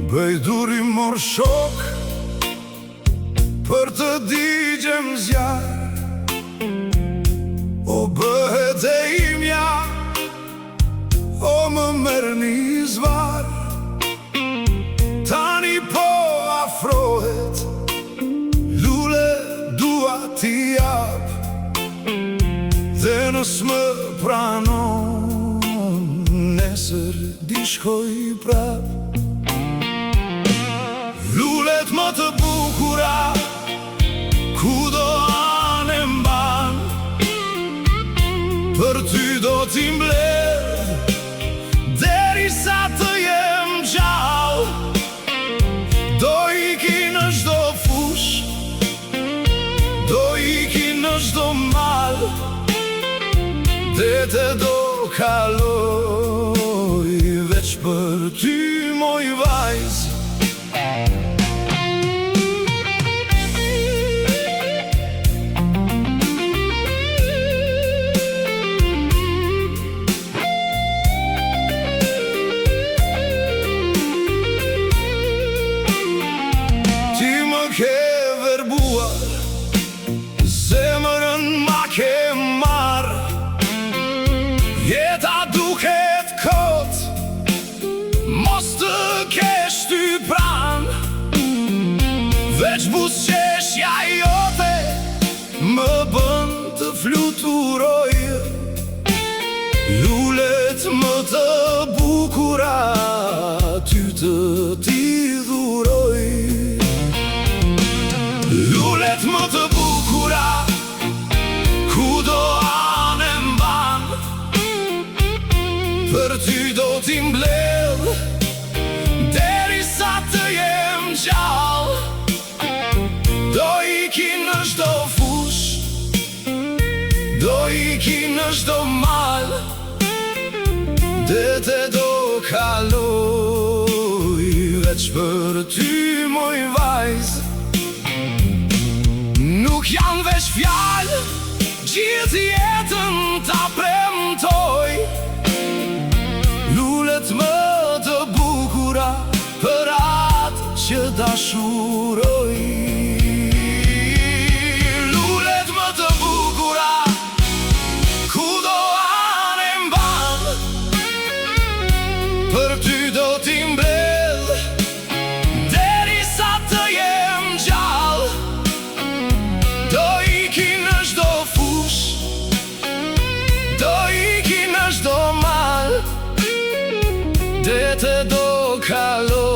Bëj duri mor shok për të digjem zjarë, o bëhet e imja, o më merë një zvarë. Tani po afrohet, lule dua t'i jap, dhe nës më pranon, nesër di shkoj prap. Lulet më të bukura, kudo anë mban, për ty do t'i mbledh, derisa të jem gjall. Do iki në çdo fush, do iki në çdo mal, dhe te do kaloj, veç për ty moj vajz. Ke verbuar, zemërën ma ke marr, jeta duket kot, mos të kesh ty pran, veç buzëqeshja jote më bën të fluturoj. Lulet më të bukura, ty të t'i dhuroj. Lulet më të bukura, kudo anë mban, për ty do t'i mbledh, derisa të jem gjall. Do iki në çdo fush, do iki në çdo mal, dhe te do kaloj, veç për ty moj vajz. Nuk janë veç fjallë, gjithë jetën ta premtoj. Lulet më të bukura, për atë që dashuroj. Lulet më të bukura, kudo anë mban, për ty do t'i mbledh, derisa të jem gjall. Do iki në çdo fush, do iki në çdo mal, dhe te do kaloj.